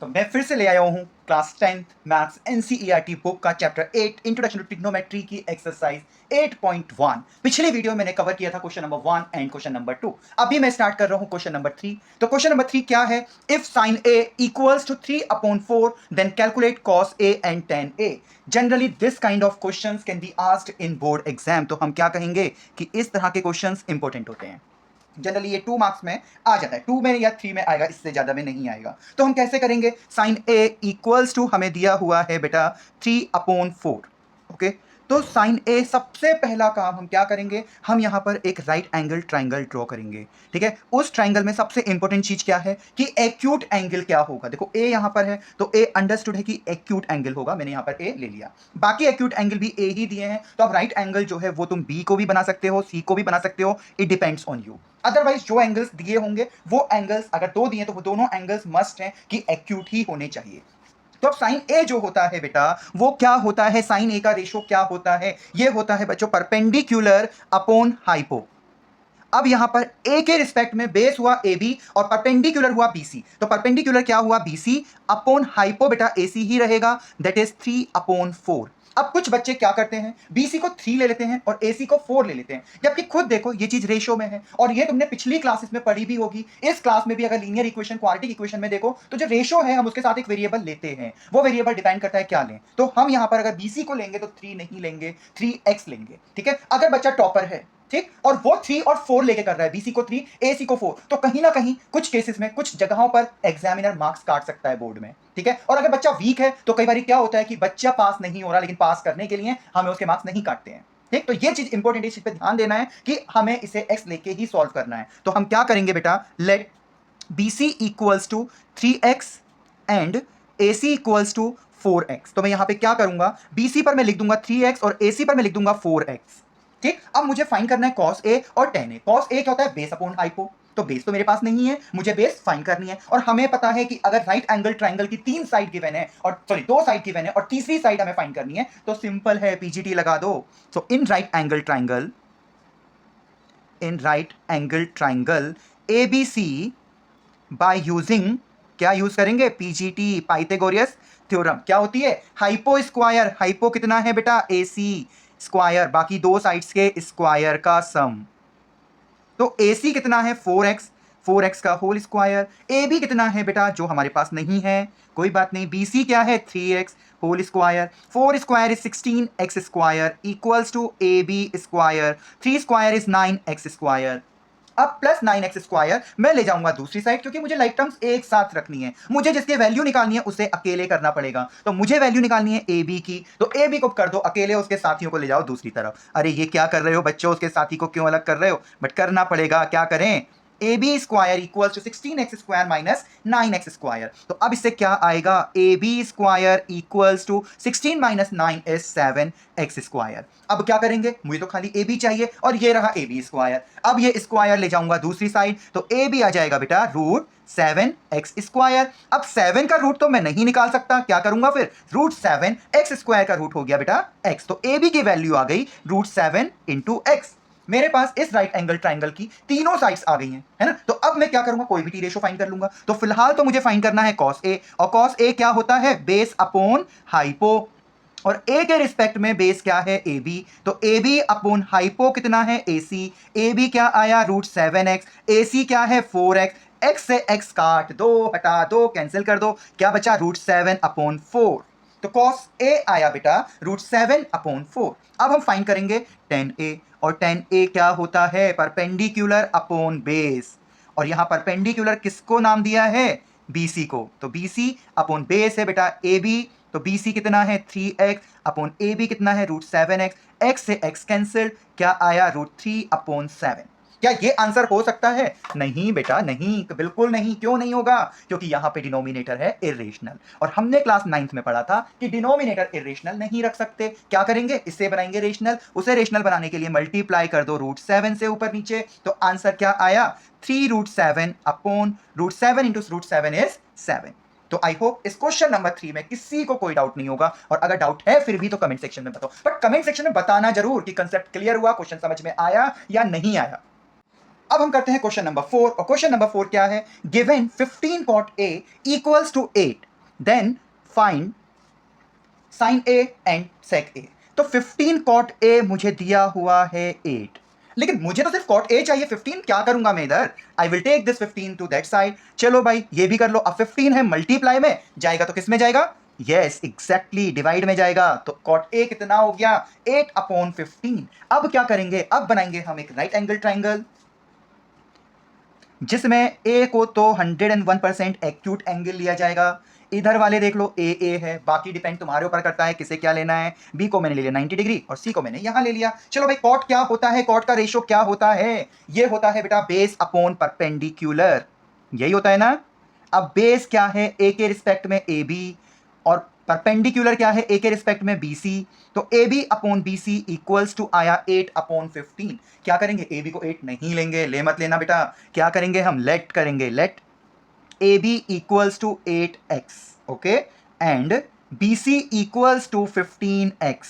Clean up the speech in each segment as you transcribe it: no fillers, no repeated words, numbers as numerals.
तो मैं फिर से ले आया हूँ class 10th maths NCERT book का चैप्टर 8 इंट्रोडक्शन टू ट्रिग्नोमेट्री की एक्सरसाइज 8.1। पिछले वीडियो में मैंने कवर किया था question number 1 and question number 2। अभी मैं स्टार्ट कर रहा हूँ क्वेश्चन नंबर 3। तो क्वेश्चन नंबर 3 क्या है? If sine A equals to 3/4 then calculate cos A and tan a। Generally this kind of questions can be asked in board exam. तो हम क्या कहेंगे कि इस तरह के क्वेश्चंस इंपॉर्टेंट होते हैं। जनरली ये 2 मार्क्स में आ जाता है, 2 में या 3 में आएगा, इससे ज्यादा में नहीं आएगा। तो हम कैसे करेंगे? साइन ए इक्वल्स टू हमें दिया हुआ है बेटा 3/4। ओके, तो साइन ए सबसे पहला काम हम क्या करेंगे? हम यहां पर एक राइट एंगल ट्राइंगल ड्रॉ करेंगे। ठीक है, उस ट्राइंगल में सबसे इंपॉर्टेंट चीज क्या है कि एक्यूट एंगल क्या होगा। देखो ए यहां पर है तो ए अंडरस्टूड है कि एक्यूट एंगल होगा, मैंने यहां पर ए ले लिया। बाकी एक्यूट एंगल भी ए ही दिए हैं, तो अब राइट एंगल जो है वो तुम बी को भी बना सकते हो, सी को भी बना सकते हो, it depends on you. Otherwise जो एंगल्स दिए होंगे वो एंगल्स अगर 2 दिए तो वो दोनों एंगल्स मस्ट हैं कि एक्यूट ही होने चाहिए। तो अब साइन ए जो होता है बेटा वो क्या होता है? साइन ए का रेशो क्या होता है? ये होता है बच्चों परपेंडिकुलर अपॉन हाइपो। अब यहां पर ए के रिस्पेक्ट में बेस हुआ ए बी और परपेंडिकुलर हुआ बीसी। तो परपेंडिकुलर क्या हुआ? बीसी अपॉन हाइपो बेटा एसी ही रहेगा, दैट इज 3/4। अब कुछ बच्चे क्या करते हैं, बीसी को 3 ले लेते हैं और एसी को 4 ले लेते हैं, जबकि खुद देखो ये चीज रेशो में है और ये तुमने पिछली क्लासेस में पढ़ी भी होगी। इस क्लास में भी अगर लीनियर इक्वेशन क्वाड्रेटिक इक्वेशन में देखो तो जो रेशो है हम उसके साथ एक वेरिएबल लेते हैं, वो वेरिएबल डिपेंड करता है क्या लें। तो हम यहां पर अगर बीसी को लेंगे तो 3 नहीं लेंगे, 3x लेंगे। ठीक है, अगर बच्चा टॉपर है ठीक, और वो 3 और 4 लेके कर रहा है, बीसी को 3 एसी को 4, तो कहीं ना कहीं कुछ केसेस में कुछ जगहों पर एग्जामिनर मार्क्स काट सकता है बोर्ड में। ठीक है, और अगर बच्चा वीक है तो कई बार क्या होता है कि बच्चा पास नहीं हो रहा लेकिन पास करने के लिए हमें उसके मार्क्स नहीं काटते हैं। ठीक, तो ये चीज इंपॉर्टेंट है, इस चीज पे ध्यान देना है कि हमें इसे x लेके ही सॉल्व करना है। तो हम क्या करेंगे बेटा? Let BC equals to 3x and AC equals to 4x। तो मैं यहां पे क्या करूंगा? BC पर मैं लिख दूंगा 3x और AC पर मैं लिख दूंगा 4x। ठीक, अब मुझे फाइंड करना है cos A और tan A। cos A क्या होता है? Base upon hypo. तो बेस तो मेरे पास नहीं है, मुझे बेस फाइंड करनी है और हमें पता है कि अगर राइट एंगल ट्राइंगल की 3 साइड गिवन है और सॉरी 2 साइड गिवन है और तीसरी साइड हमें फाइंड करनी है, तो सिंपल है, पीजीटी लगा दो। So in right angle triangle ABC by using क्या यूज करेंगे? PGT, Pythagoras theorem. क्या होती है? Hypo square. हाइपो कितना है बेटा? AC स्क्वायर, बाकी 2 साइड्स के स्क्वायर का सम। तो AC कितना है? 4x, 4x का होल स्क्वायर। AB कितना है बेटा? जो हमारे पास नहीं है, कोई बात नहीं। BC क्या है? 3x whole square. 4 square is 16x square equals to AB square. 3 square is 9x square. अब प्लस 9x स्क्वायर मैं ले जाऊंगा दूसरी साइड, क्योंकि मुझे लाइक टर्म्स एक साथ रखनी है। मुझे जिसके वैल्यू निकालनी है उसे अकेले करना पड़ेगा। तो मुझे वैल्यू निकालनी है AB की, तो AB को कर दो अकेले, उसके साथियों को ले जाओ दूसरी तरफ। अरे ये क्या कर रहे हो बच्चों? उसके साथी को क्यों अलग कर रहे हो? बट करना पड़ेगा, क्या करें? AB square equals to 16x square minus 9x square. तो अब इससे क्या आएगा? AB square equals to 16 minus 9 is 7x square. अब क्या करेंगे? मुझे तो खाली AB चाहिए और ये रहा AB स्क्वायर। अब ये स्क्वायर ले जाऊंगा दूसरी साइड, तो AB आ जाएगा बेटा रूट 7x स्क्वायर। अब 7 का रूट तो मैं नहीं निकाल सकता, क्या करूंगा फिर? रूट 7 x स्क्वायर का रूट हो गया बेटा x। तो AB की वैल्यू आ गई रूट 7 इंटू x। मेरे पास इस राइट एंगल ट्राइंगल की तीनों साइड्स आ गई हैं, है ना? तो अब मैं क्या करूंगा? कोई भी टी रेशो फाइंड कर लूंगा। तो फिलहाल तो मुझे फाइंड करना है cos A, और cos A क्या होता है? बेस अपॉन हाइपो, और A के रिस्पेक्ट में बेस क्या है? AB। तो AB अपॉन हाइपो कितना है? AC। AB क्या आया? Root 7x। AC क्या है? 4x। x से x काट दो, हटा दो, कैंसिल कर दो, क्या बचा? रूट 7/4। तो cos A आया बेटा रूट 7/4। अब हम फाइंड करेंगे tan A, और tan A क्या होता है? परपेंडिकुलर अपॉन बेस, और यहां परपेंडिकुलर किसको नाम दिया है? BC को। तो BC अपॉन बेस है बेटा AB। तो BC कितना है? 3x अपॉन AB कितना है? Root 7x। x से x कैंसिल, क्या आया? रूट 3/7। क्या ये आंसर हो सकता है? नहीं बेटा नहीं, बिल्कुल नहीं। क्यों नहीं होगा? क्योंकि यहां पे डिनोमिनेटर है इरेशनल, और हमने क्लास 9th में पढ़ा था कि डिनोमिनेटर इरेशनल नहीं रख सकते। क्या करेंगे? इसे बनाएंगे रेशनल। उसे रेशनल बनाने के लिए मल्टीप्लाई कर दो रूट 7 से ऊपर नीचे। तो आंसर क्या आया? 3 root 7 upon root 7 into root 7 is 7। तो आई होप इस क्वेश्चन नंबर 3 में किसी को कोई डाउट नहीं होगा, और अगर डाउट है फिर भी तो कमेंट सेक्शन में बताओ। बट कमेंट सेक्शन में बताना जरूर कि कंसेप्ट क्लियर हुआ, क्वेश्चन समझ में आया या नहीं आया। अब हम करते हैं क्वेश्चन नंबर 4, और क्वेश्चन नंबर 4 क्या है? Given 15 cot A equals to 8 then find sine A and sec A. तो 15 कॉट ए मुझे दिया हुआ है 8, लेकिन मुझे तो सिर्फ कॉट ए चाहिए 15, क्या करूंगा मैं इधर? I will take this 15 to that side. चलो भाई ये भी कर लो। अब 15 है, मल्टीप्लाई में जाएगा तो किस में जाएगा? यस एग्जैक्टली, डिवाइड में जाएगा। तो कॉट ए कितना हो गया? 8/15। अब क्या करेंगे? अब बनाएंगे हम एक राइट एंगल ट्राइंगल जिसमें ए को तो 101% एक्यूट एंगल लिया जाएगा। इधर वाले देख लो ए है, बाकी डिपेंड तुम्हारे ऊपर करता है किसे क्या लेना है। बी को मैंने ले लिया 90 डिग्री और सी को मैंने यहां ले लिया। चलो भाई कॉट क्या होता है? कॉट का रेशियो क्या होता है? ये होता है बेटा बेस अपॉन परपेंडिकुलर, यही होता है ना। अब बेस क्या है? ए के रिस्पेक्ट में ए बी, और परपेंडिकुलर क्या है? ए के रिस्पेक्ट में बी सी। तो A B upon B C equals to आया 8/15। क्या करेंगे? ए बी को 8 नहीं लेंगे, ले मत लेना बेटा। क्या करेंगे हम? लेट करेंगे, let A B equals to 8x, okay, and B C equals to 15x।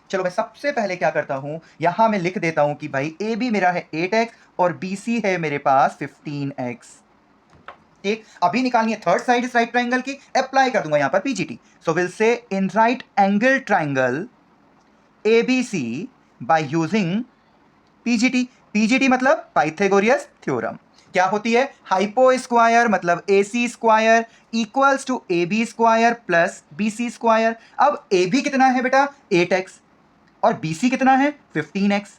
चलो मैं सबसे पहले क्या करता हूं, यहां मैं लिख देता हूं कि भाई ए बी मेरा है 8x और बी सी है मेरे पास 15x। ठीक, अभी निकालनी है थर्ड साइड इस राइट ट्राइंगल की, अप्लाई कर दूंगा यहां पर PGT. So will say in right angle triangle ABC by using PGT. PGT मतलब पाइथागोरस थ्योरम। क्या होती है? हाइपो स्क्वायर मतलब AC square equals to AB square plus BC square. अब AB कितना है बेटा? 8x, और BC कितना है? 15x।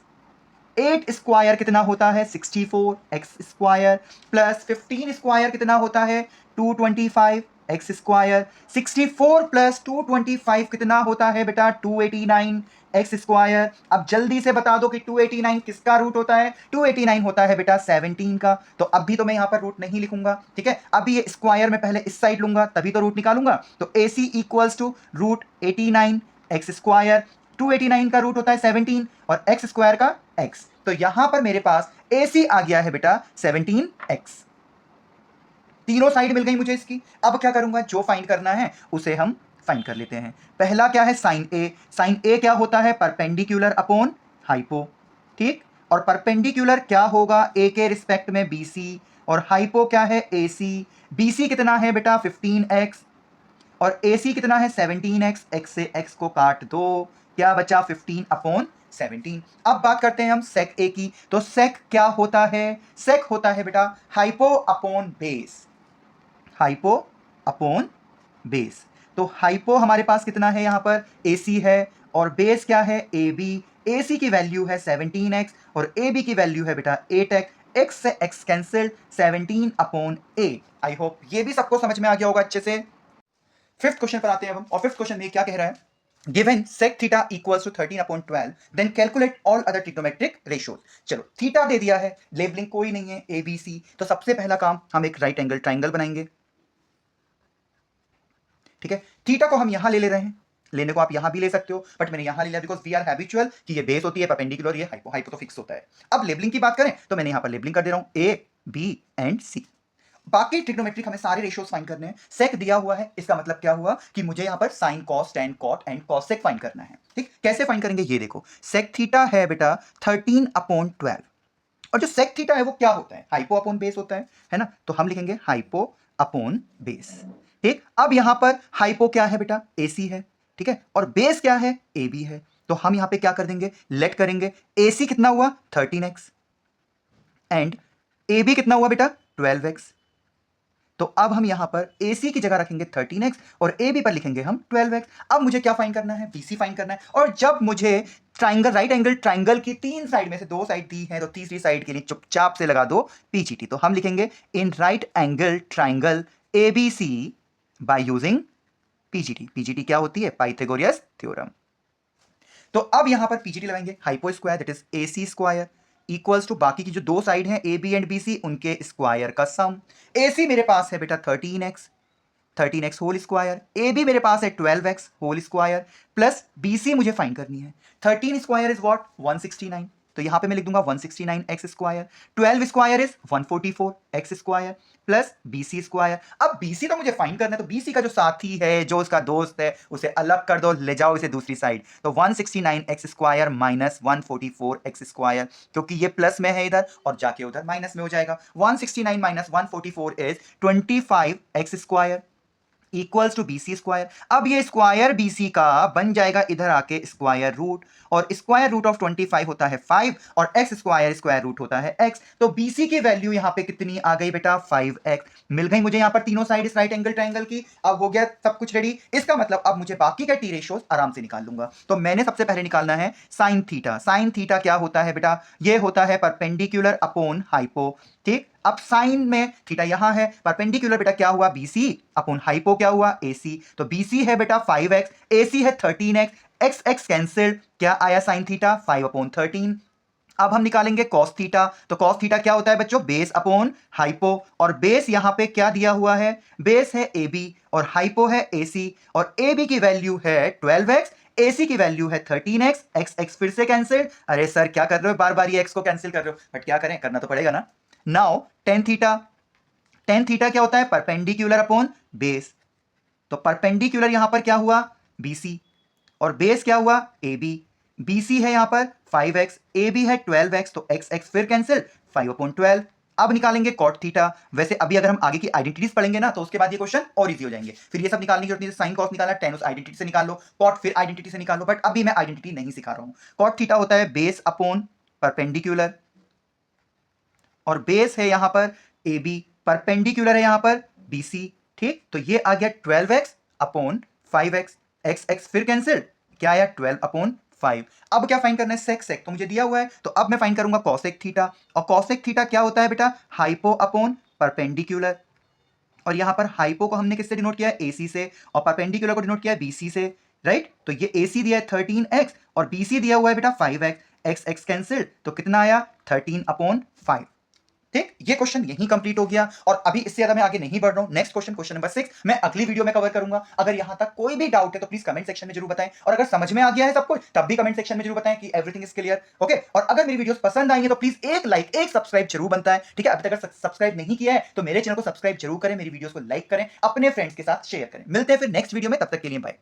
8 स्क्वायर कितना होता है? 64x स्क्वायर, प्लस 15 स्क्वायर कितना होता है? 225x square. 64 प्लस 225 कितना होता है बेटा? 289x square. अब जल्दी से बता दो कि 289 किसका रूट होता है? 289 होता है बेटा 17 का। तो अभी तो मैं यहां पर रूट नहीं लिखूंगा, ठीक है। अभी ये स्क्वायर में पहले इस साइड लूंगा तभी तो रूट निकालूंगा। तो AC equals to root 89x square. 289 का रूट होता है 17 और x स्क्वायर का x। तो यहां पर मेरे पास AC आ गया है बेटा 17x। तीनों साइड मिल गई मुझे इसकी। अब क्या करूंगा? जो फाइंड करना है उसे हम फाइंड कर लेते हैं। पहला क्या है? साइन ए। साइन ए क्या होता है? परपेंडिकुलर अपॉन हाइपो, ठीक। और परपेंडिकुलर क्या होगा? ए के रिस्पेक्ट में BC, और हाइपो क्या है? AC। BC कितना है बेटा? 15x, और AC कितना है? 17x। x से x को काट दो, क्या बचा? 15/17। अब बात करते हैं हम सेक ए की। तो सेक क्या होता है? सेक होता है बेटा hypo upon base, hypo upon base. तो हाइपो हमारे पास कितना है? यहां पर AC है, और बेस क्या है? AB। AC की वैल्यू है 17x और AB की वैल्यू है बेटा 8x। x से x कैंसिल, 17/8। आई होप ये भी सबको समझ में आ गया होगा अच्छे से। फिफ्थ क्वेश्चन पर आते हैं हम, और फिफ्थ क्वेश्चन में क्या कह रहा है? Given sec theta equals to 13/12, then calculate all other trigonometric ratios. चलो थीटा दे दिया है, लेबलिंग कोई नहीं है ABC। तो सबसे पहला काम हम एक राइट एंगल ट्राइंगल बनाएंगे, ठीक है। थीटा को हम यहां ले रहे हैं, लेने को आप यहां भी ले सकते हो, बट मैंने यहां ले लिया बिकॉज वी आर हैबिचुअल कि ये बेस होती है परपेंडिकुलर, ये हाइपो, हाइपो तो फिक्स होता है। अब लेबलिंग की बात करें तो मैंने यहां पर लेबलिंग कर दे रहा हूं A B एंड C। बाकी ट्रिग्नोमेट्रिक हमें सारे रेशियोज फाइंड करने हैं। सेक दिया हुआ है, इसका मतलब क्या हुआ कि मुझे यहां पर sine cos tan cot and cosec find करना है, ठीक। कैसे फाइंड करेंगे ये देखो। सेक थीटा है बेटा 13/12, और जो सेक थीटा है वो क्या होता है? हाइपो अपॉन बेस होता है ना। तो हम लिखेंगे हाइपो अपॉन बेस, ठीक। अब यहां पर हाइपो क्या है बेटा? AC है, ठीक है, और बेस क्या है? AB है। तो हम यहां पे क्या कर देंगे? लेट करेंगे। AC कितना हुआ? 13x, एंड AB कितना हुआ बेटा? 12x। तो अब हम यहां पर AC की जगह रखेंगे 13x और AB पर लिखेंगे हम 12x। अब मुझे क्या फाइंड करना है? BC फाइंड करना है। और जब मुझे ट्राइंगल, राइट एंगल ट्राइंगल की तीन साइड में से दो साइड दी है तो तीसरी साइड के लिए चुपचाप से लगा दो PGT। तो हम लिखेंगे in right angle triangle ABC by using PGT। PGT क्या होती है? Pythagoras theorem. तो अब यहां पर PGT लगाएंगे, hypo square that is AC square equals to बाकी की जो दो साइड हैं AB एंड BC, उनके स्क्वायर का सम। AC मेरे पास है बेटा 13x, 13x whole square. AB मेरे पास है 12x whole square, plus BC मुझे फाइंड करनी है। 13 स्क्वायर इज व्हाट? 169। तो यहां पे मैं लिख दूंगा 169x square. 12 square is 144x square, plus BC square. अब BC तो मुझे फाइंड करना है, तो BC का जो साथी है, जो उसका दोस्त है, उसे अलग कर दो, ले जाओ इसे दूसरी साइड। तो 169x square minus 144x square, क्योंकि ये प्लस में है इधर और जाके उधर माइनस में हो जाएगा। 169 minus 144 is 25x square. Equals to BC square. अब ये स्क्वायर BC का बन जाएगा इधर आके स्क्वायर रूट, और स्क्वायर रूट ऑफ 25 होता है 5, और x स्क्वायर रूट होता है x। तो BC की वैल्यू यहां पे कितनी आ गई बेटा 5x। मिल गई मुझे यहां पर तीनों साइड इस राइट एंगल ट्रायंगल की। अब हो गया सब कुछ रेडी। इसका मतलब अब मुझे बाकी का टी रेशियोज आराम से निकाल लूंगा। तो मैंने सबसे पहले निकालना है साइन थीटा। साइन थीटा क्या होता है बेटा, ये होता है परपेंडिकुलर अपॉन हाइपो। ठीक, अब साइन में थीटा यहां है, परपेंडिकुलर बेटा क्या हुआ BC अपॉन हाइपो क्या हुआ AC। तो BC है बेटा 5x, AC है 13x, x x कैंसिल, क्या आया साइन थीटा 5/13। अब हम निकालेंगे कॉस थीटा। तो कॉस थीटा क्या होता है बच्चों, बेस अपॉन हाइपो, और बेस यहां पे क्या दिया हुआ है, बेस है AB और हाइपो है AC, और AB की वैल्यू है 12x, AC की वैल्यू है 13x, x x फिर से कैंसिल। अरे सर क्या कर रहे हो, बार बार ये x को कैंसिल कर रहे हो, बट क्या करें, करना तो पड़ेगा ना। Now tan theta, tan theta क्या होता है, परपेंडिकुलर अपॉन बेस। तो परपेंडिकुलर यहां पर क्या हुआ BC, और बेस क्या हुआ AB। BC है यहां पर 5x, AB है 12x, तो x x फिर कैंसिल 5/12। अब निकालेंगे कॉट थीटा। वैसे अभी अगर हम आगे की आइडेंटिटीज पढ़ेंगे ना तो उसके बाद ये क्वेश्चन और इजी हो जाएंगे, फिर ये सब निकालने की जरूरत नहीं है। साइन कॉस निकाला, टेन उस आइडेंटिटी से निकाल लो, कॉट फिर आइडेंटिटी से निकाल लो, बट अभी मैं आइडेंटिटी नहीं सिखा रहा हूं। कॉट थीटा होता है बेस अपॉन परपेंडिकुलर, और बेस है यहां पर AB, परपेंडिकुलर है यहां पर BC। ठीक, तो ये आ गया 12x upon 5x, x x फिर कैंसिल, क्या आया 12/5। अब क्या फाइंड करना है, सेक। सेक तो मुझे दिया हुआ है, तो अब मैं फाइंड करूंगा कॉसेक थीटा। और कॉसेक थीटा क्या होता है बेटा, हाइपो अपॉन परपेंडिकुलर, और यहां पर हाइपो को हमने किससे डिनोट किया है, AC से, और परपेंडिकुलर को डिनोट किया है BC से, राइट। तो ये AC दिया है 13x और BC दिया हुआ है बेटा 5x, x x कैंसिल, तो कितना आया 13/5। ठीक, ये क्वेश्चन यहीं कंप्लीट हो गया, और अभी इससे ज्यादा मैं आगे नहीं बढ़ रहा हूं। नेक्स्ट क्वेश्चन, क्वेश्चन नंबर 6 मैं अगली वीडियो में कवर करूंगा। अगर यहां तक कोई भी डाउट है तो प्लीज कमेंट सेक्शन में जरूर बताएं, और अगर समझ में आ गया है सब कुछ तब भी कमेंट सेक्शन में जरूर बताएं कि एवरीथिंग इज क्लियर। ओके, और अगर मेरी वीडियोस पसंद आई है तो प्लीज एक लाइक, एक सब्सक्राइब जरूर बनता है। ठीक है, अभी तक अगर सब्सक्राइब नहीं किया है तो मेरे चैनल को सब्सक्राइब जरूर करें, मेरी वीडियोस को लाइक करें, अपने फ्रेंड्स के साथ शेयर करें। मिलते हैं फिर नेक्स्ट वीडियो में, तब तक के लिए बाय।